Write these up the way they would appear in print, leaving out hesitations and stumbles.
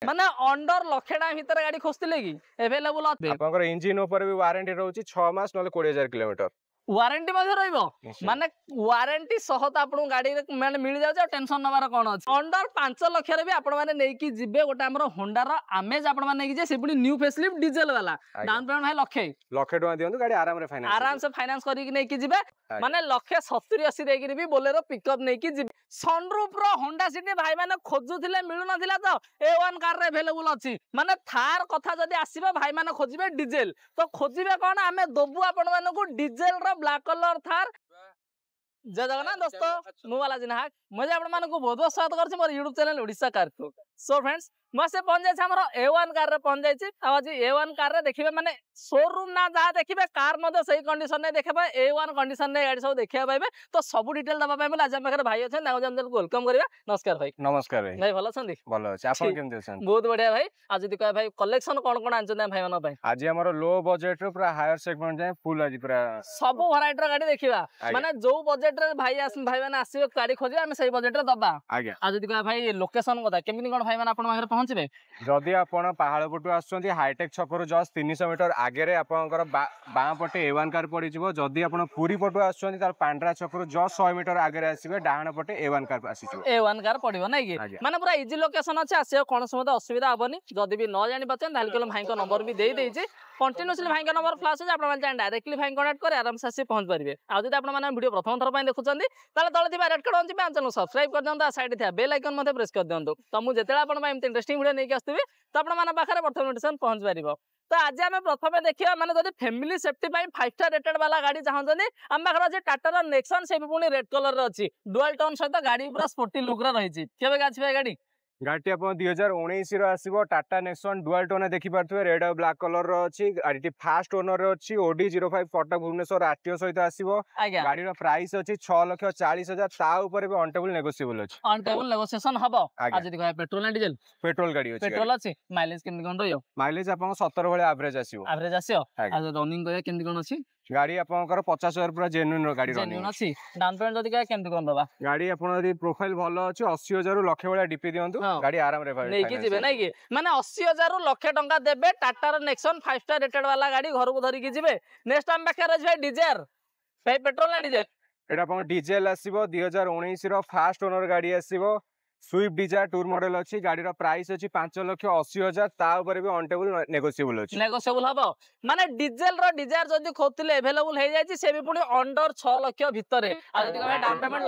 माने under लक्षे time भीतर गाड़ी खोजतिले कि अवेलेबल अछि आपनकर इंजन ऊपर भी वारंटी रहउची 6 मास नले 20000 किलोमीटर वारंटी मध्ये रहइबो माने वारंटी सहत आपन गाड़ी माने मिल जाउ टेंशन नबार कोन अछि अंडर 5 लाख रे भी आपन माने नै कि जिबे गोटा हमर होंडा रो अमेज आपन माने कि जे से पुनी न्यू फेसलिफ्ट डीजल वाला डाउन पेमेंट भाई लाख टका दियंतु गाड़ी आराम से फाइनेंस करी कि नै कि जिबे माने लाख 70 80 दे कि भी बोलेरो पिकअप नै कि जिबे सनरूफ रो होंडा सिटी भाई माने खोजुथिले मिलु नथिला तो A1 कार रे अवेलेबल अछि माने थार कथा जदी आसीबे भाई माने खोजिबे डीजल तो खोजिबे कोन आमे दबु आपन माने को डीजल रो ब्लैक कलर थार जय जगन्नाथ दोस्तों मु वाला जिनाक मजे आपण माने को बहुत बहुत स्वागत करछि मोर YouTube चैनल ओडिसा कार को सो फ्रेंड्स मसे पहुंच जाय हमर A1 कार रे पहुंच जाय आज A1 कार रे देखिबे माने शोरूम ना जहा देखिबे कार मध्ये सही कंडीशन ने देखबे A1 कंडीशन ने गाड़ी सब देखिया पाइबे तो सब डिटेल दबा पाइबे आज हम भाई अछन ताको जम वेलकम करबा नमस्कार भाई भाई भलो छंदी भलो अछि आपन केम देछन बहुत बढ़िया भाई आज जदी कह भाई कलेक्शन कोन कोन आनछन भाई मानो भाई आज हमर लो बजट रो पूरा हायर सेगमेंट जाय फुल आज पूरा सब वैरायटी रो गाड़ी देखिबा माने जो बजट रे भाई माने आसीबे गाड़ी खोजिबा हम सही बजट रे दबा आज जदी कह भाई लोकेशन कथा केमिनि कोन भाई माने आपन माखरे पहुंचबे जदी आपण पहाड़ पटु आछंती हाईटेक छकरो जस्ट 300 मीटर आगे रे आपनकर बां पटे A1 कार पड़ी जिवो जदी आपण पूरी पटु आछंती तार पांड्रा छकरो जस्ट 100 मीटर आगे रे आसीबे डाहाण पटे A1 कार आसीबो A1 कार पड़िबो नै कि माने पूरा इजी लोकेशन अछि आसे कोन समय असुविधा हबनी जदी भी न जानि बचन दाल कलम भाई को नंबर भी देई देई छै कंटीन्यूअसली भाई का नंबर फ्लैश हो आपण माने डायरेक्टली भाई कांटेक्ट करे आराम से पहुंच परिबे आ जदी आपण माने वीडियो प्रथम थर पय देखुचंदी ताले तळे थिबा red card on channel subscribe कर दियंतु आ साइड थिबा बेल आइकन मध्ये प्रेस कर दियंतु त मु जेतेला आपण माने इंटरेस्टिंग वीडियो नै कि आस्तबे त आपण माने पाखरे प्रथम नोटिफिकेशन पहुंच परिबो तो आज आम प्रथम देखिए माने जदी फैमिली सेफ्टी 5 स्टार रेटेड वाला गाड़ी चाहते आम पाखर जे टाटा नेक्सन से पुणी रेड कलर अच्छी डुअल टोन सहित गाड़ी पूरा स्पोर्टी लुक रही केबे आछबे गाड़ी गाड़ी आप 2019 रो आसीबो टाटा नेक्सन डुअल टोन देखि पारथुवे रेड और ब्लैक कलर रो अछि गाड़ी फास्ट ओनर रो अछि ओडी 05 कटक भुवनेश्वर आरटीओ सहित आसीबो गाड़ी रो प्राइस अछि 6,40,000 ता ऊपर भी ऑन टेबल नेगोशिएबल अछि ऑन टेबल नेगोशिएशन हबो आज जदी कह पेट्रोल ना डीजल पेट्रोल गाड़ी अछि पेट्रोल अछि माइलेज केमि कोन रहियो माइलेज आपन 17 भले एवरेज आसीबो आज रनिंग कया केमि कोन अछि गाड़ी आपनकर 50,000 पूरा जेन्युइन रो गाड़ी रनिंग अछि डाउन पेमेंट जदी कह केमि कोन दबा गाड़ी आपन री प्रोफाइल भलो अछि 80,000 रु लाख वाला डीपी दियंतु गाड़ी आराम रे नै कि जिबे नै कि माने 80,000 रु लाख टंका देबे टाटा रो नेक्सन 5 स्टार रेटेड वाला गाड़ी घर को धरि कि जिबे नेक्स्ट टाइम बाके रज भाई डिजायर भाई पेट्रोल ना डिजायर एटा आपन डीजल आसीबो 2019 रो फास्ट ओनर गाड़ी आसीबो स्विफ्ट डिजायर टूर मॉडल अछि गाड़ी रो प्राइस अछि 5,80,000 ता ऊपर भी ऑन टेबल नेगोशिएबल हबो माने डीजल रो डिजायर जदी खोथिले अवेलेबल हे जाय से भी पुनी अंडर 6 लाख भीतर आ जदी कहे डाउन पेमेंट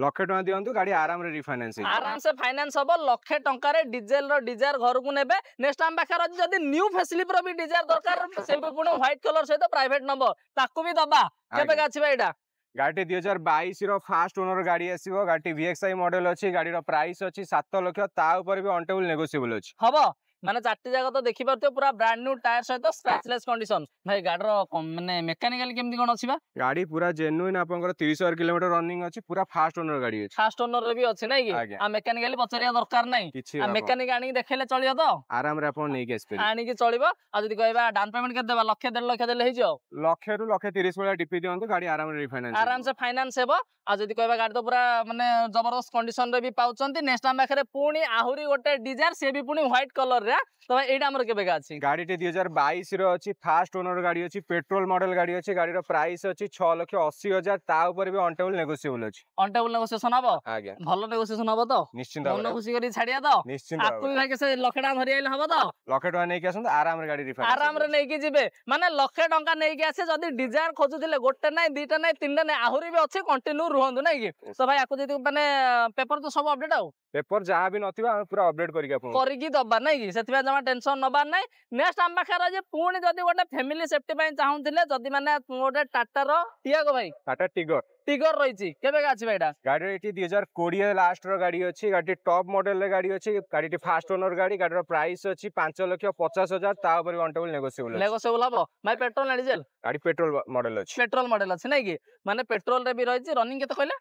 लाख टका दियंतु गाड़ी आराम रे रिफाइनेंस आराम से फाइनेंस हबो लाख टका रे डीजल रो डिजायर घर को नेबे नेक्स्ट टाइम बाखर जदी न्यू फेसिलिफ्ट रो भी डिजायर दरकार से भी पुनी व्हाइट कलर सहित प्राइवेट नंबर ताकू भी दबा केबे गाछबे एडा गाड़ी 2022 रो फास्ट ओनर गाड़ी आसीबो गाड़ी VXI मॉडल अछि गाड़ी रो प्राइस अछि 7 लाख ता ऊपर भी ऑन टेबल नेगोशिएबल अछि हबो माने चारटी जगह तो देखि परते पूरा ब्रांड न्यू टायर सहित स्क्रैचलेस कंडीशन भाई गाड़ी रो माने मेकानिकल केमति कोन अछि बा गाड़ी पूरा जेन्युइन आपनकर 30,000 किलोमीटर रनिंग अछि पूरा फास्ट ओनर गाड़ी अछि फास्ट ओनर रे भी अछि नै कि आ मेकानिकली पचरिया दरकार नै आ मेकानिक आनी देखैले चलियो तो आराम रे आपन नै के स्पेस आनी के चलिबो आ जदी कहबा डाउन पेमेंट के देबा लाख 1.5 लाख देले हे जो लाख रु लाख 30 वाला डीपी दियंतु गाड़ी आराम रे रिफाइनेंस आराम से फाइनेंस हेबो आ जदी कहबा गाड़ी तो पूरा माने जबरदस्त कंडीशन रे भी पाउचंती नेक्स्ट टाइम बाखरे पुणी आहुरी गोटे डिजायर से भी पुणी व्हाइट कलर रे तो एटा हमर केबे अछि गाड़ी 2022 रो अछि फास्ट ओनर गाड़ी अछि पेट्रोल मॉडल गाड़ी अछि गाड़ी रो प्राइस अछि 6,80,000 ता ऊपर भी ऑन टेबल नेगोशिएबल अछि ऑन टेबल नेगोशिएशन हबो आज्ञा भलो नेगोशिएशन हबो तो निश्चित मन खुशी करी छाड़िया तो निश्चित आपको भी भाई के से लाख टका धरि आइल हबो तो लाख टका नै के आसन आराम रे गाड़ी रिफाइनेंस आराम रे नै कि जिबे माने लाख टका नै के आसे जदी डिजायर खोजुथिले गोटे नै दुटा नै तीनटा नै आहुरी भी अछि कंटिन्यू रहंदु नै कि तो भाई आको जदी माने पेपर तो सब अपडेट आउ पेपर जहां भी नथिबा पूरा अपडेट करि कि दबा नै कि सेथिबा जमा टेंशन नबा नै नेक्स्ट आम पाखर जे पुणी जदी गोटे फैमिली सेफ्टी पय चाहुथिले जदी माने गोटे टाटा रो टियागो भाई टाटा टिगर रहिछि केबे गाछि भाईडा गाड़ी एटी 2020 लास्ट रो गाड़ी अछि गाड़ी टॉप मॉडल रे गाड़ी अछि गाड़ी फास्ट ओनर गाड़ी रो प्राइस अछि 5,50,000 ता ऊपर ऑन टेबल नेगोशिएबल हबो भाई पेट्रोल ना डीजल गाड़ी पेट्रोल मॉडल अछि नै कि माने पेट्रोल रे भी रहिछि रनिंग केते कहले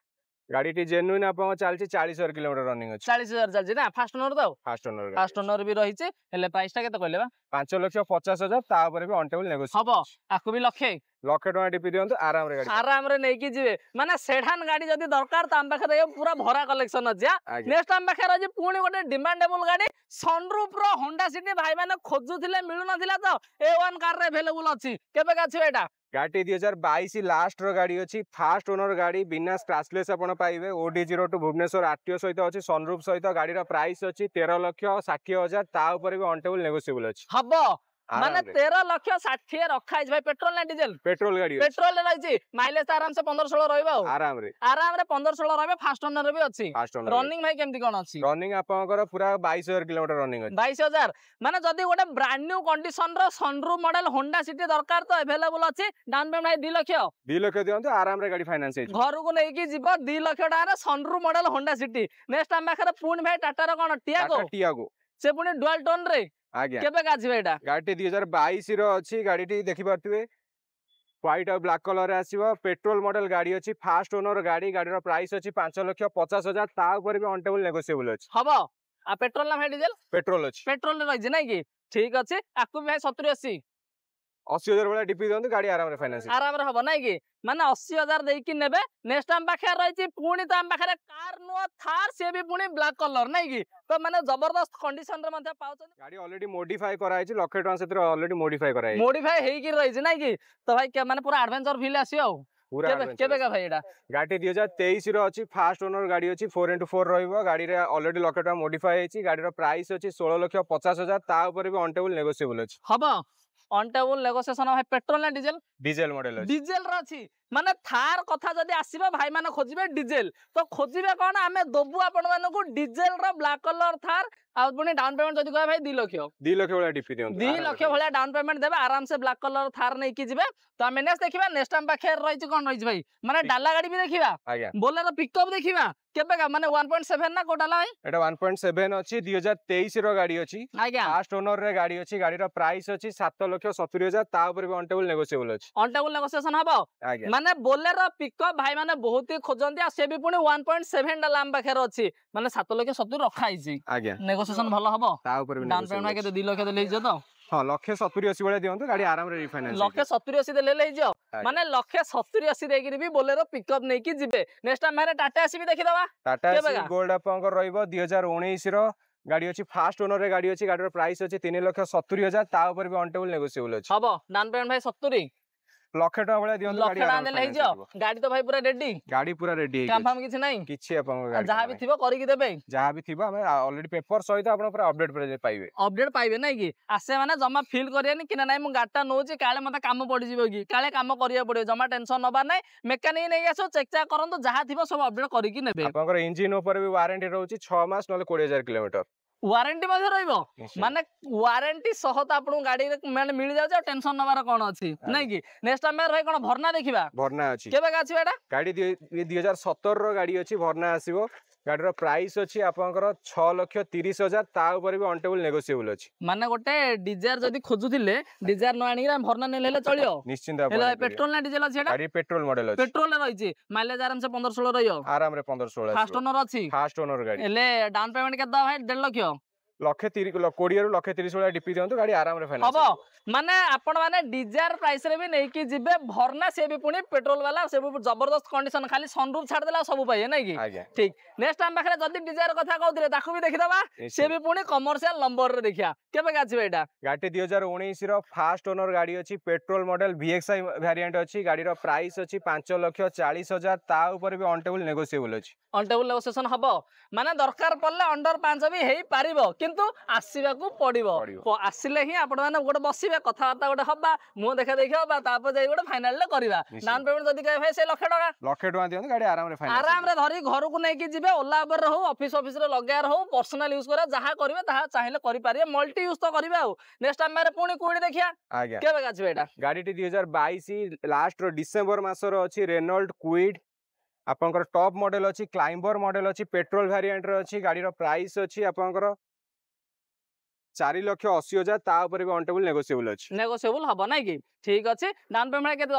गाड़ी टी जेन्युइन आपन चलछि 40,000 किलोमीटर रनिंग अछि 40,000 चलछि ना फास्ट ओनर तो फास्ट ओनर भी रहिछि हेले प्राइस ता केते कहले बा 5,50,000 ता ऊपर भी ऑन टेबल नेगोशिएबल हबो आकु भी लखे लक्षे टका टिपि दियंतु आराम रे नहीं की जिवे माने सेडान गाड़ी जदी दरकार त हम पाखे पूरा भरा कलेक्शन अछि। नेक्स्ट हम पाखे अछि पुणी गोटे डिमांडेबल गाड़ी सनरूफ रो होंडा सिटी भाई माने खोजुथिले मिलु नथिला तो A1 कार रे अवेलेबल अछि केबे गाछि एटा गाड़ी 2022 लास्ट रो गाड़ी अछि फास्ट ओनर गाड़ी बिना स्क्रैचलेस अपन पाइबे OD02 भुवनेश्वर आरटीओ सहित अछि सनरूफ सहित गाड़ी रो प्राइस अछि 13,60,000 ता ऊपर भी ऑन टेबल नेगोशिएबल अछि हबो माने 13,60,000 रखा है भाई पेट्रोल ना डीजल पेट्रोल गाड़ी पेट्रोल रही माइलेज आराम से 15-16 रहइबा आराम रे 15-16 रहबे फास्ट ओनर भी अछि रनिंग भाई केमती कोन अछि रनिंग आपनकर पूरा 22,000 किलोमीटर रनिंग अछि 22,000 माने जदी गोटे ब्रांड न्यू कंडीशन रो सनरूफ मॉडल होंडा सिटी दरकार तो अवेलेबल अछि डाउन पेमेंट भाई 2 लाख 2 लाख दियंतु आराम रे गाड़ी फाइनेंस हे घर को नै की जीव 2 लाख टाका रे sunroof model Honda city next हम पाखरे पुणी भाई टाटा रो कोन टियागो से पुणी डुअल टोन रे आज्ञा केबे गाछि भाई एटा गाड़ी 2022 रो अछि गाड़ी टी देखि परथिबे व्हाइट और ब्लैक कलर रे आसीबो पेट्रोल मॉडल गाड़ी अछि फास्ट ओनर गाड़ी रो प्राइस अछि 5,50,000 ता ऊपर भी ऑन टेबल नेगोशिएबल अछि हबो आ पेट्रोल ना भाई डीजल पेट्रोल अछि पेट्रोल रे रहि नै की ठीक अछि आकु भाई 70-80 80,000 वाला डिपी दियंतु गाड़ी आराम रे फाइनेंस आराम रे हबो नै की माने 80,000 देई की नेबे नेक्स्ट टाइम पाखे रहिछि पुणी त हम पाखे कार नो थार से भी पुणी ब्लैक कलर नै की तो माने जबरदस्त कंडीशन रे मध्ये पाउछन गाड़ी ऑलरेडी मॉडिफाई करा है लक्षे टका सेतिर ऑलरेडी मॉडिफाई करा है मॉडिफाई हेई की रहिछि नै की तो भाई के माने पूरा एडवेंचर फील आसी पूरा केबे का भाई एटा गाड़ी 2023 रो अछि फास्ट ओनर गाड़ी अछि 4x4 रहइबो गाड़ी रे ऑलरेडी लक्षे टका मॉडिफाई हेछि गाड़ी रो प्राइस अछि 16,50,000 ता ऊपर भी ऑन टेबल नेगोशिएबल अछि हबो ऑन टेबल नेगोशिएशन भाई पेट्रोल ना डीजल डीजल मॉडल अछि डीजल रो अछि माने थार कथा जदी आसीबा भाई माने खोजिबे डीजल तो खोजिबे कोन आमे दबु आपण माने को डीजल रो ब्लैक कलर थार आ पुणी डाउन पेमेंट जदी कहे भाई 2 लाख 2 लाख वाला डिपी दियंतु 2 लाख वाला डाउन पेमेंट देबे आराम से ब्लैक कलर थार नै की जिबे तो हम नेक्स्ट देखिबा नेक्स्ट टाइम पाखे रहिछि कोन रहिछि भाई माने डाला गाड़ी भी देखिबा आज्ञा बोलेरो पिकअप देखिबा केबे का माने 1.7 ना को डाला भाई एटा 1.7 अछि 2023 रो गाड़ी अछि आज्ञा फास्ट ओनर रे गाड़ी अछि गाड़ी रो प्राइस अछि 7,70,000 ता ऊपर भी ऑन टेबल नेगोशिएबल अछि ऑन टेबल नेगोशिएशन हबो माने बोलेरो पिकअप भाई माने बहुत ही खोजंती आ से भी पुणी 1.7 डाला हम पाखे अछि माने 7,70,000 रखा हिछि आज्ञा नेगोशिएशन भलो हबो ता ऊपर भी डाउन पेमेंट के 2 लाख देले जो तो हां 1,70,80 वाला दियंतु गाड़ी आराम रे रिफाइनेंस 1,70,80 देले ले जो माने 1,70,80 देगिरी भी बोलेरो पिकअप नै की जिबे नेक्स्ट टाइम माने टाटा एसी भी देखि दबा टाटा एसी गोल्ड आपनकर रहइबो 2019 रो गाड़ी अछि फास्ट ओनर रे गाड़ी अछि गाड़ी रो प्राइस अछि 3,70,000 ता ऊपर भी ऑन टेबल नेगोशिएबल अछि हबो डाउन पेमेंट भाई 70 लक्षे टका वाला दियंतु गाड़ी आराम से गाड़ी तो भाई पूरा रेडी गाड़ी पूरा रेडी है काम फाम किछि नै किछि आपन गाड़ी जहां भी थिबो करि कि देबे जहां भी थिबो हम ऑलरेडी पेपर सहित आपन पूरा अपडेट पाइबे नै कि आसे माने जमा फील करियनि कि नै मु गाटा नोची काले मते काम पड़ी जिवो कि काले काम करिया पड़ियो जमा टेंशन नबा नै मेकानिक नै आसो चेक चाक करंतो जहां थिबो सब अपडेट करि कि नेबे आपनकर इंजन ऊपर भी वारंटी रहउची 6 मास नले 20,000 किलोमीटर वारंटी मध्ये रहइबो माने वारंटी सहत आपन गाड़ी माने मिल जाउ टेंशन नबार कोन अछि नै कि नेक्स्ट टाइम रही कोन भरना देखिबा भरना अछि केबे गाछि बेटा गाड़ी 2017 रो गाड़ी अछि भरना आसीबो गाड़ी रो प्राइस अछि आपनकर 6,30,000 ता ऊपर भी ऑन टेबल नेगोशिएबल अछि माने गोटे डिजायर जदी खोजुथिले डिजायर न आनी भरना ने लेले चलियो निश्चिंत हेले पेट्रोल ना डीजल अछि एटा गाड़ी पेट्रोल मॉडल अछि पेट्रोल रे रहिछि माइलेज आराम से 15-16 रहियो आराम रे 15-16 फास्ट ओनर अछि फास्ट ओनर गाड़ी हेले डाउन पेमेंट केदा भाई 1.5 लाख लक्षे 30 20 रु लक्षे 30 वाला डिपी दियंतु गाड़ी आराम रे फाइनेंस हबो माने आपण माने डिजायर प्राइस रे भी नै कि जिबे भरना से भी पुणी पेट्रोल वाला से भी जबरदस्त कंडीशन खाली सनरूफ छाड़ देला सब पाइए नै कि ठीक नेक्स्ट टाइम पाखरे जदी डिजायर कथा कहउथिले ताकू भी देखि दबा से भी पुणी कमर्शियल नंबर रे देखिया केबे गाछि बेटा गाड़ी 2019 रो फास्ट ओनर गाड़ी अछि पेट्रोल मॉडल VXI वेरिएंट अछि गाड़ी रो प्राइस अछि 5,40,000 ता ऊपर भी ऑन टेबल नेगोशिएबल अछि ऑन टेबल नेगोशिएशन हबो माने दरकार पड़ले अंडर 5 भी हेई पारिबो किंतु आसीबा को पड़िबो आसिले ही आपण माने गोटे बसिबे कथा वार्ता गोटे हबा मु देखा देखियो बा तापर जाई गोटे फाइनल ले करबा डाउन पेमेंट जदी कहे भाई से लक्ष टका दियंतु गाड़ी आराम रे धरी घर को नै कि जिबे ओला ऊबर रहू ऑफिस रे लगाया रहू पर्सनल यूज करे जहा करबे ताहा चाहिले करि पारिबे मल्टी यूज तो करबे आ नेक्स्ट टाइम मारे पुणी कोडी देखिया आज्ञा केबे गाछ बेटा गाड़ी 2022 लास्ट रो डिसेंबर मास रो अछि रेनॉल्ट क्विड आपनकर टॉप मॉडल अछि क्लाइंबर मॉडल अछि पेट्रोल वेरिएंट रो अछि गाड़ी रो प्राइस अछि आपनकर 4,80,000 ता ऊपर भी ऑन टेबल नेगोशिएबल अछि नेगोशिएबल हबो नै कि ठीक अछि डाउन पेमेंट केते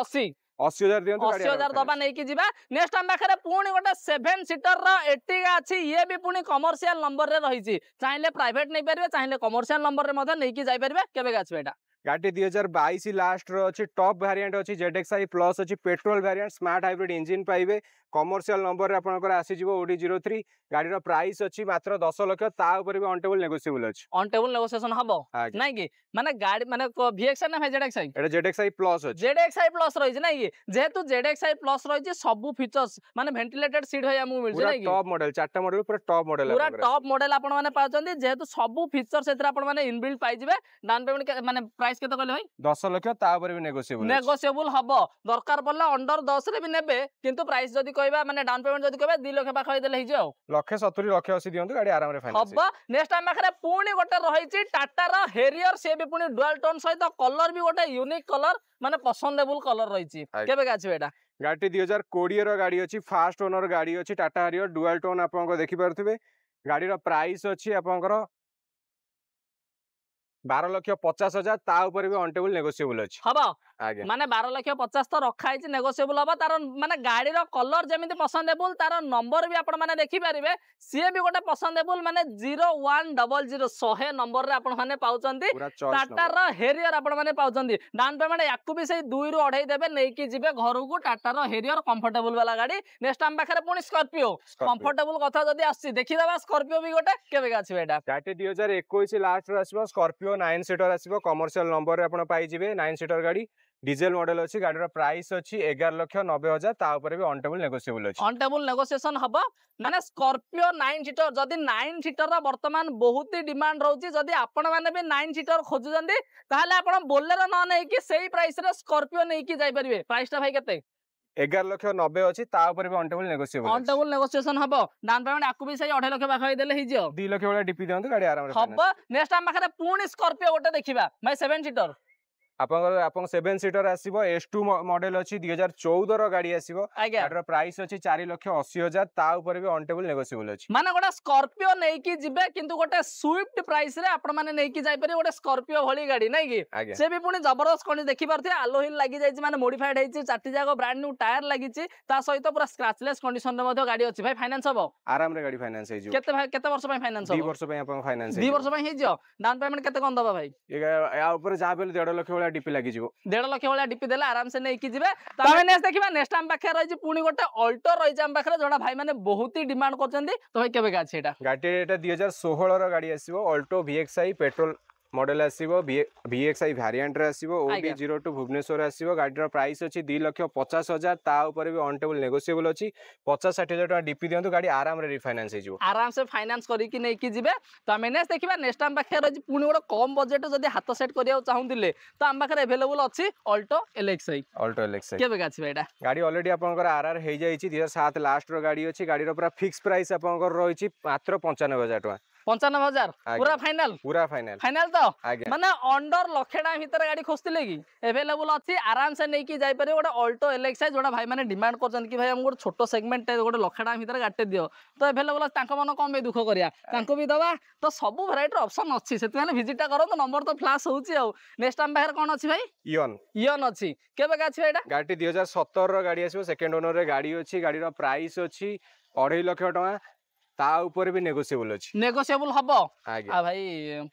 80,000 दियंतु 80,000 दबा नै कि जिबा नेक्स्ट टाइम पाखरे पुणी गोटे 7 सीटर रो एटिगा अछि ये भी पुणी कमर्शियल नंबर रे रहिछि चाहिले प्राइवेट नै परबे चाहिले कमर्शियल नंबर रे मधे नै कि जाई परबे केबे गाछ बेटा गाड़ी 2022 लास्ट रो अछि टॉप वेरिएंट अछि ZXi प्लस अछि petrol variant smart hybrid engine पाइबे कमर्शियल नंबर रे आपनकर आसी जिवो OD03 गाड़ी रो प्राइस अछि मात्र 10 लाख ता ऊपर भी ऑन टेबल नेगोशिएबल अछि ऑन टेबल नेगोशिएशन हबो नै कि माने गाड़ी माने VXi ना ZXi एटा ZXi प्लस अछि ZXi प्लस रहि छै नै कि जेहेतु ZXi प्लस रहि छै सब फीचर्स माने वेंटिलेटेड सीट होय हमु मिल छै नै कि टॉप मॉडल चारटा मॉडल पूरा टॉप मॉडल पूरा टॉप मॉडल आपण माने पाउछन्ती जेहेतु सब फीचर्स एतरा आपण माने इनबिल्ट पाइ जिवे डाउन पेमेंट माने प्राइस केते कहले भाई 10 लाख ता ऊपर भी नेगोशिएबल हबो दरकार पड़ला अंडर 10 रे भी नेबे किंतु प्राइस जदी कहबा माने डाउन पेमेंट जदी कहबा 2 लाख पाखै देले हि जाओ 170 180 दियंतु गाड़ी आराम रे फाइनेंस हबो नेक्स्ट टाइम पाखरे पुणी गोटे रहि छि टाटा रो हेरियर से भी पुणी डुअल टोन सहित कलर भी गोटे यूनिक कलर माने पसंदेबल कलर रहि छि केबे गाछि एटा गाड़ी 2020 रो गाड़ी अछि फास्ट ओनर गाड़ी अछि टाटा हेरियर डुअल टोन आपन को देखि परथिबे गाड़ी रो प्राइस अछि आपन को 12,50,000 ता ऊपर भी ऑन टेबल नेगोशिएबल अछि हबो आगे माने 12,50,000 तो रखा है नेगोशिएबल हबो तार माने गाड़ी रो कलर जेमिति पसंदेबल तार नंबर भी आपण माने देखि परिबे सीए भी गोटे पसंदेबल माने 0100 100 नंबर रे आपण माने पाउचंती टाटा रो हेरियर आपण माने पाउचंती डाउन पेमेंट याकु भी सही 2 रु 2.5 देबे नै कि जिबे घर को टाटा रो हेरियर कंफर्टेबल वाला गाड़ी नेक्स्ट टाइम पाखरे पुनी स्कॉर्पियो कंफर्टेबल कथा जदी आसी देखि देबा स्कॉर्पियो भी गोटे केबे गाछि एटा गाड़ी 2021 लास्ट रे आसीबो स्कॉर्पियो 9 सीटर आसीबो कमर्शियल नंबर रे आपण पाई जिबे 9 सीटर गाड़ी डीजल मॉडल अछि गाड़ी रो प्राइस अछि 11,90,000 ता ऊपर भी ऑन टेबल नेगोशिएबल अछि ऑन टेबल नेगोशिएशन हबो माने स्कॉर्पियो 9 सीटर जदी 9 सीटर रा वर्तमान बहुत ही डिमांड रहउची जदी आपण माने भी 9 सीटर खोजु जंदी ताहाले आपण बोलेरो न नै कि सेही प्राइस रे स्कॉर्पियो नै कि जाई परिबे प्राइस ता भाई केते 11,90,000 अछि ता ऊपर भी on table negotiable on table negotiation हबो डाउन पेमेंट आकु भी सही 2.5 लाख पाखै देले हि जियो 2 लाख वाला डीपी दियंतु गाड़ी आराम रे हबो नेक्स्ट टाइम पाखरे पुणी स्कॉर्पियो गोटे देखिबा भाई 7 सीटर आपन 7 सीटर आसीबो S2 मॉडल अछि 2014 रो गाड़ी आसीबो गाड़ी प्राइस अछि 4,80,000 ता ऊपर भी ऑन टेबल नेगोशिएबल अछि माने गोटे स्कॉर्पियो नै कि जिबे किंतु गोटे स्विफ्ट प्राइस रे आपण माने नै कि जाई परि गोटे स्कॉर्पियो भली गाड़ी नै कि से भी पुनी जबरदस्त कोनी देखि परथे आलो हिल लागि जाई छि माने मॉडिफाइड हेछि चाटी जागो ब्रांड न्यू टायर लागि छि ता सहित पूरा स्क्रैचलेस कंडीशन रे मधो गाड़ी अछि भाई फाइनेंस हबो आराम रे गाड़ी फाइनेंस हे जो केते वर्ष पय फाइनेंस हबो 2 वर्ष पय आपन फाइनेंस 2 वर्ष पय हे जो डाउन पेमेंट केते कोन दबा भाई या ऊपर जा बेल 1.5 लाख वाला डीपी लागि जिवो 1.5 लाख वाला डीपी देला आराम से नै कि जिबे तमे नेक्स्ट देखिबा नेक्स्ट टाइम पाखे रहि छि पुनी गोटे अल्टो रहि छि हम पाखे जोडा भाई माने बहुत ही डिमांड करचंदी तो भाई केबे गाछि एटा गाडी एटा 2016 रो गाडी आसीबो अल्टो VXi पेट्रोल मॉडल आसीबो VXi वेरिएंट रे आसीबो OD02 भुवनेश्वर आसीबो गाडी रो प्राइस अछि 2,50,000 ता ऊपर भी ऑन टेबल नेगोशिएबल अछि 50-60,000 टका डीपी दियंतु गाडी आराम रे रिफाइनेंस हे जो आराम से फाइनेंस करी कि नै कि जिबे त हम नेक्स्ट देखिबा नेक्स्ट टाइम पाखे रहि छि पुनी गोटे कम बजट जदी हाथ सेट करिया चाहुतिले त हम पाखे अवेलेबल अछि अल्टो LXi केबे गाछि एटा गाडी ऑलरेडी आपनकर आरआर हे जाई छि 2007 लास्ट रो गाडी अछि गाडी रो पूरा फिक्स प्राइस आपनकर रहि छि मात्र 95,000 टका 95,000 पूरा फाइनल तो माने अंडर लक्षटा भीतर गाड़ी खोजतिले कि अवेलेबल अछि आराम से नै कि जाई परियो गोटे अल्टो LXi जोडा भाई माने डिमांड करछन कि भाई हम गोटे छोटो सेगमेंट गोटे लक्षटा भीतर गाटे दियो तो अवेलेबल तांको मन कम बे दुख करिया तांको भी दबा तो सब वैरायटी ऑप्शन अछि सेति माने विजिट करन नंबर तो फ्लैश होउची आ नेक्स्ट टाइम बाहर कोन अछि भाई इयन अछि केबे गाछि एटा गाडी 2017 रो गाडी आसीबो सेकंड ओनर रे गाडी अछि गाडी रो प्राइस अछि 2.5 लाख टका ता ऊपर भी नेगोशिएबल हबो आ भाई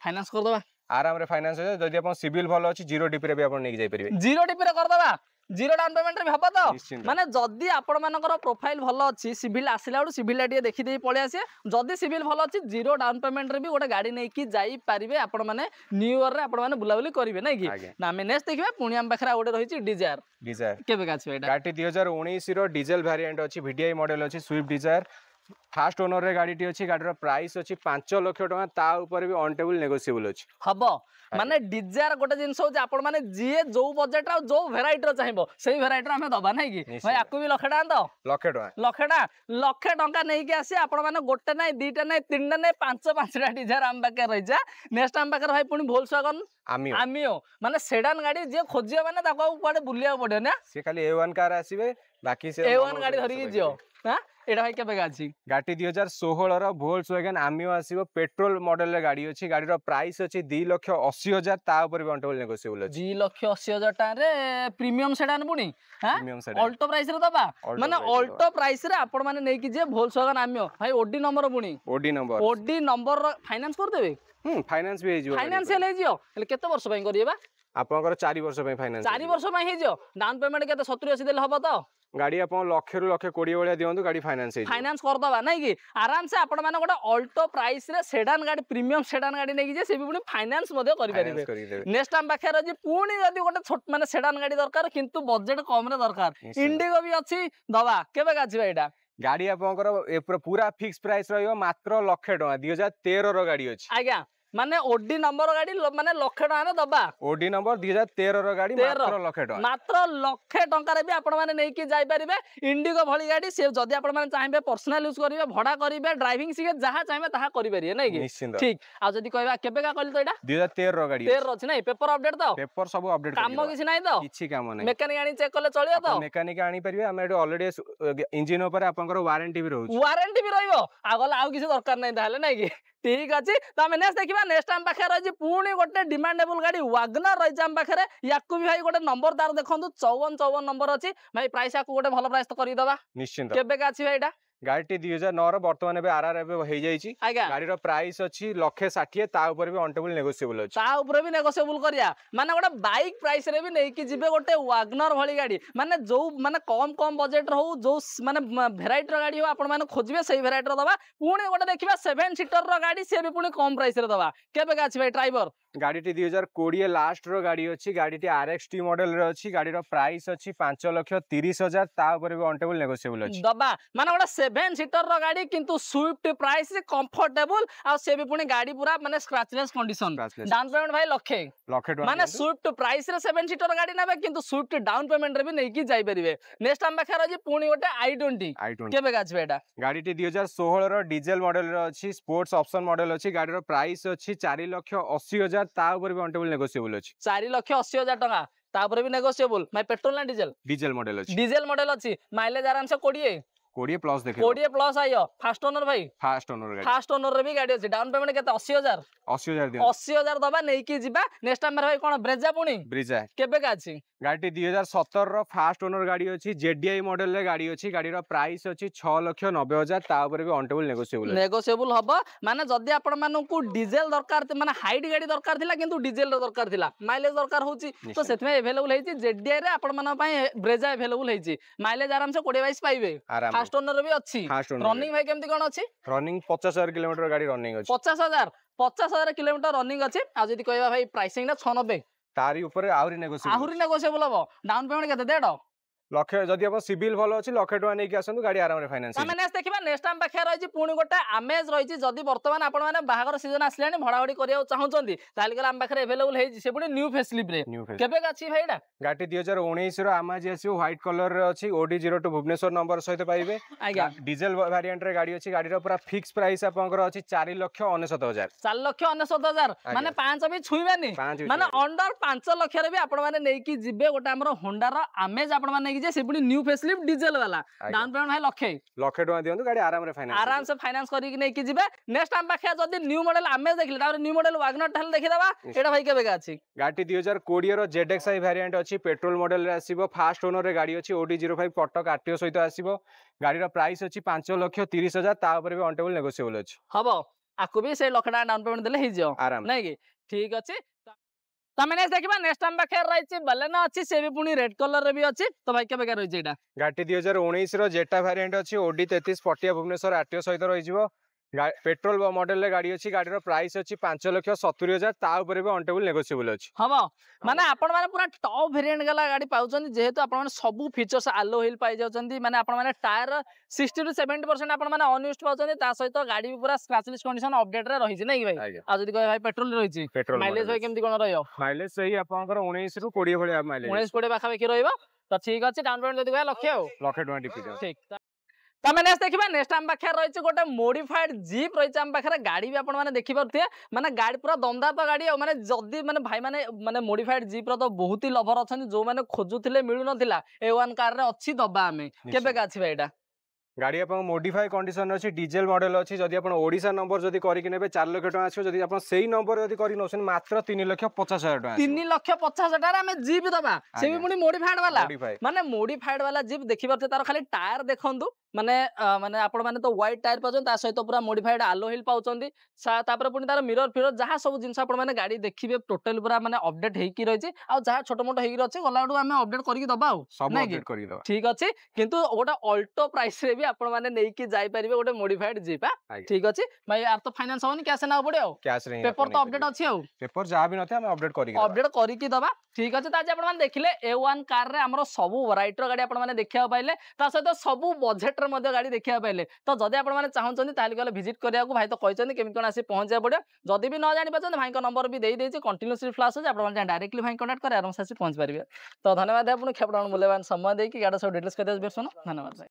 फाइनेंस कर दबा आराम रे फाइनेंस हो जदी अपन सिविल भलो अछि 0 डीपी रे भी अपन नै जाई परिबे 0 डीपी रे कर दबा 0 डाउन पेमेंट रे भी हबो तो माने जदी आपण मानकर प्रोफाइल भलो अछि सिविल आसिला उड सिविल लाटी देखि देई पळे आसे जदी सिविल भलो अछि 0 डाउन पेमेंट रे भी गोटे गाड़ी नै कि जाई परिबे आपण माने न्यू ईयर रे आपण माने बुलाबुली करिवे नै कि ना मे नेक्स्ट देखिबे पुणी हम बखरा गोटे रहि छि डिजायर केबे गाछ एटा गाडी 2019 रो डीजल वेरिएंट अछि VDI मॉडल अछि स्विफ्ट डिजायर फास्ट ओनर रे गाडी टी अछि गाडी रो प्राइस अछि 5 लाख टका ता ऊपर भी ऑन टेबल नेगोशिएबल अछि हबो माने डिजायर गोटे जिंस हो जे आपण माने जे जो बजट आ जो वेराइटी रो चाहिबो सेही वेराइटी रो हमें दबा नै कि भाई आकु भी लख टका लख टका नै कि आसी आपण माने गोटे नै दीटा नै तीनटा नै पांचटा डिजायर हम बाके रहि जा नेक्स्ट टाइम बाके भाई पुनी वोल्क्सवैगन आमियो माने सेडान गाड़ी जे खोजियो माने ताको कोडे बुलिया पड़े ना से खाली A1 कार आसीबे बाकी से A1 गाड़ी धरि कि जियो हां एटा भाई केबे गाछि गाडी 2016 रो वोल्क्सवैगन आमियो आसीबो पेट्रोल मॉडल रे गाडी अछि गाडी रो प्राइस अछि 2,80,000 ता ऊपर भी ऑन टेबल नेगोशिएबल अछि 2,80,000 टा रे प्रीमियम सेडान पुनी हां अल्टो प्राइस रे दबा माने अल्टो प्राइस रे आपण माने नै कि जे वोल्क्सवैगन आमियो भाई ओडी नंबर पुनी ओडी नंबर रो फाइनेंस कर देबे फाइनेंस भी हे जियो फाइनेंशियल हे जियो केते वर्ष पय करियबा आपनकर 4 वर्ष पे फाइनेंस 4 वर्ष में हे जो डाउन पेमेंट केते 70-80 देले हबो तो गाड़ी आपन लाख रु लाख 20 वाला दियंतु गाड़ी फाइनेंस हे फाइनेंस कर दबा नै कि आराम से आपण माने गोटे अल्टो प्राइस रे सेडान गाड़ी प्रीमियम सेडान गाड़ी नै कि जे से भी पुनी फाइनेंस मध्ये करि परिबे नेक्स्ट टाइम बाखर जे पुनी जदी गोटे छोट माने सेडान गाड़ी दरकार किंतु बजट कम रे दरकार इंडिगो भी अछि दबा केबे गाछि भाईडा गाड़ी आपनकर पूरा फिक्स प्राइस रहियो मात्र लाख टका 2013 रो गाड़ी अछि आज्ञा माने ओडी नंबर गाड़ी माने लाख टका रे दबा ओडी नंबर 2013 रो गाड़ी मात्र लाख टका मात्र लाख टका रे भी आपण माने नै कि जाई परिबे इंडिगो भली गाड़ी से जदी आपण माने चाहबे पर्सनल यूज करिवे भड़ा करिवे ड्राइविंग सिखे जहा चाहबे ताहा करि परिबे नै कि ठीक आ जदी कहबा केबे का कहली तो एटा 2013 रो गाड़ी 13 अछि नै पेपर अपडेट तो पेपर सब अपडेट काम किछि नै तो किछि काम नै मेकानिक आनी चेक करले चलियो तो मेकानिक आनी परिबे हम एटा ऑलरेडी इंजन ऊपर आपनकर वारंटी भी रहउ वारंटी भी रहइबो आगला आउ किछि दरकार नै ताले नै कि ठीक अछि त हम नेक्स्ट देखिबा नेक्स्ट टाइम पाखे रही पुणी गोटे डिमांडेबल गाड़ी वागनर रही हम पाखे याकू भी भाई गोटे नंबर तार देखंतु 5454 नंबर अछि भाई प्राइस याकू गोटे भलो प्राइस तो करि दबा निश्चित केबे का अछि भाईटा गाड़ी 2009 रो वर्तमान बे आरआर बे हो जाई छी गाड़ी रो प्राइस अछि 160 ता ऊपर भी ऑनटेबल नेगोशिएबल अछि ता ऊपर भी नेगोशिएबल करिया माने गोटे बाइक प्राइस रे भी नै कि जिबे गोटे वागनर भली गाड़ी माने जो माने कम कम बजट रो जो माने वेराइटी रो गाड़ी हो आपण माने खोजबे सही वेराइटी रो दबा पुणी गोटे देखिबा 7 सीटर रो गाड़ी से भी पुणी कम प्राइस रे दबा केबे का अछि भाई ड्राइवर गाड़ी 2020 लास्ट रो गाड़ी अछि गाड़ी RXT मॉडल रे अछि गाड़ी रो प्राइस अछि 5,30,000 ता ऊपर भी ऑनटेबल नेगोशिएबल अछि दबा माने गोटे 7 सीटर रो गाड़ी किंतु स्विफ्ट प्राइस कंफर्टेबल आ से भी पुणी गाड़ी पूरा माने स्क्रैचलेस कंडीशन डाउन पेमेंट भाई लाख माने स्विफ्ट प्राइस रे 7 सीटर गाड़ी नेबे किंतु स्विफ्ट डाउन पेमेंट रे भी नै कि जाई परिबे नेक्स्ट टाइम बाखर अछि पुणी गोटे i20 केबे गाछ बेटा गाड़ी 2016 रो डीजल मॉडल रो अछि स्पोर्ट्स ऑप्शन मॉडल अछि गाड़ी रो प्राइस अछि 4,80,000 ता ऊपर भी ऑनटेबल नेगोशिएबल अछि 4,80,000 टका ता ऊपर भी नेगोशिएबल भाई पेट्रोल ना डीजल डीजल मॉडल अछि डीजल मॉडल अछि माइलेज आराम से 20 प्लस देखे 20 प्लस आयो फास्ट ओनर भाई फास्ट ओनर गाड़ी फास्ट ओनर रे भी गाड़ी अछि डाउन पेमेंट केते 80,000 दियो 80,000 दबा नै कि जिबा नेक्स्ट टाइम भाई कोन ब्रेजा पुणी ब्रेजा केबे का अछि गाड़ी 2017 रो फास्ट ओनर गाड़ी अछि जेडीआई मॉडल रे गाड़ी अछि गाड़ी रो प्राइस अछि 6,90,000 ता ऊपर भी ऑनटेबल नेगोशिएबल हबो माने जदी आपण मानकू डीजल दरकार माने हाइट गाड़ी दरकार थिला किंतु डीजल रो दरकार थिला माइलेज दरकार होची तो सेतमे अवेलेबल हेची जेडीआई रे आपण मान पई ब्रेजा अवेलेबल हेची माइलेज आराम से 20-22 पाइबे फास्ट ओनर भी अछि रनिंग भाई केमती कोन अछि रनिंग 50,000 किलोमीटर गाड़ी रनिंग अछि 50,000 किलोमीटर रनिंग अछि आ जदी कहबा भाई प्राइसिंग ना 96 तारी ऊपर आउरी नेगोशिएबल हबो डाउन पेमेंट केते देडो लक्ष जदी अपन सिविल भलो अछि लाख टका नै कि आसनु गाड़ी आराम रे फाइनेंस हम नेक्स्ट देखिबा नेक्स्ट टाइम बाखिया रहिछि पुणी गोटे आमेज रहिछि जदी वर्तमान आपण माने बाहागर सीजन आसलानी भड़ावड़ी करिया चाहउचंदी ताली गला हम बाखरे अवेलेबल हेछि से पुणी न्यू फेसलिप रे केबे गाछि भाईडा गाड़ी 2019 रो आमाज आसी व्हाइट कलर रे अछि OD02 भुवनेश्वर नंबर सहित पाइबे आज्ञा डीजल वेरिएंट रे गाड़ी अछि गाड़ी रो पूरा फिक्स प्राइस आपनकर अछि 4,69,000 4,69,000 माने 5 भी छुइबेनी माने अंडर 5 लाख रे भी आपण माने नै कि जिबे गोटे हमर होंडा रो आमेज आपण माने जे से पुणी न्यू फेसलिप डीजल वाला डाउन पेमेंट भाई लाख टका दियंतु गाड़ी आराम से फाइनेंस करी कि नै कि जिबे नेक्स्ट टाइम बाखिया जदी न्यू मॉडल आमेज देखले तार न्यू मॉडल वागनर ठल देखि दबा एटा भाई केबे का अछि गाड़ी 2020 रो ZXi वेरिएंट अछि पेट्रोल मॉडल रे आसीबो फास्ट ओनर रे गाड़ी अछि OD05 कटक आरटीओ सहित आसीबो गाड़ी रो प्राइस अछि 5,30,000 ता ऊपर भी ऑनटेबल नेगोशिएबल अछि हबो आकु भी से लाख टका डाउन पेमेंट देले हि जो नै कि ठीक अछि तमे नेक्स्ट देखिबा नेक्स्ट टाइम बाखर रहिछि बलेनो अछि से भी पुनी रेड कलर रे भी अछि तो भाई केबे का रहिछि एटा गाड़ी 2019 रो जेटा वेरिएंट अछि OD33 पटिया भुवनेश्वर आरटीओ सहित रहि जिवो पेट्रोल मॉडल रे गाड़ी अछि गाड़ी रो प्राइस अछि 5,70,000 ता ऊपर भी ऑनटेबल नेगोशिएबल अछि हबो माने आपण माने पूरा टॉप वेरिएंट गला गाड़ी पाउचंदी जेहेतु आपण माने सब फीचर्स आलो व्हील पाइ जाउचंदी माने आपण माने टायर 60 टू 70% आपण माने अनयूज्ड पाउचंदी ता सहित गाड़ी भी पूरा स्क्रैचलेस कंडीशन अपडेट रे रहिछि नै कि भाई आ जदी कहे भाई पेट्रोल रहिछि माइलेज भाई केमती कोन रहयो माइलेज सही आपनकर 19 रु 20 भलिया माइलेज 19-20 बाखा बेकी रहइबो तो ठीक अछि डाउन पेमेंट जदी गया लाख टका डिपॉजिट ठीक तमे नेक्स्ट देखिबा नेक्स्ट टाइम बाखिया रहिछि गोटे मॉडिफाइड जीप रहिछि हम बाखरे गाड़ी भी आपण माने देखि परथिए माने गाड़ी पूरा दमदार तो गाड़ी माने जदी माने भाई माने मॉडिफाइड जीप रो तो बहुत ही लवर अछन जो माने खोजुथिले मिलु नथिला A1 कार रे अछि दबा हमें केबे का अछि भाईडा गाड़ी अपन मॉडिफाई कंडीशन अछि डीजल मॉडल अछि जदी अपन ओडिसा नंबर जदी करि कि नेबे 4 लाख टका आछो जदी अपन सेही नंबर जदी करि नोसन मात्र 3,50,000 टका 3,50,000 टारे हमें जीप दबा से भी पुनी मॉडिफाइड वाला माने मॉडिफाइड वाला जीप देखि परथे तार खाली टायर देखंतु माने माने आपण माने तो व्हाइट टायर पाउछन ता सहित पूरा मॉडिफाइड आलो व्हील पाउछंदी तापर पुनी तार मिरर फिरर जहाँ सब जिनस आपण माने गाड़ी देखिबे टोटल पूरा माने अपडेट हेकी रहिछि आ जहाँ छोट मोट हेकी रहछि गलाडू आमे अपडेट करके दबा सब अपडेट करके दबा ठीक अछि किंतु गोटा अल्टो प्राइस रे भी आपण माने नेकी जाई परिबे गोटे मॉडिफाइड जीप ठीक अछि भाई यार तो फाइनेंस होनी कैश ना पड़े कैश रे पेपर तो अपडेट अछि पेपर जा भी नथे हम अपडेट करके दबा ठीक अछि ताजे आपण माने देखिले A1 कार रे हमरो सब वैरायटी रो गाड़ी आपण माने देखिया पाइले ता सहित सब बजेट रे मध्ये गाड़ी देखिया पाइले तो जदि आपण माने चाहउछन ताले गले विजिट करिया को भाई तो कहछन केमि कोन आसी पहुंचे पड़े जदि भी न जानि पाछन भाई को नंबर भी देई देछि कंटीन्यूअसली फ्लैश हो आपण माने डायरेक्टली भाई कांटेक्ट करे आराम से पहुंच परिबे तो धन्यवाद आपण खेपड़न मूल्यवान समय देकी गाड़ी सब डिटेल्स कर देस बेर सुनो धन्यवाद।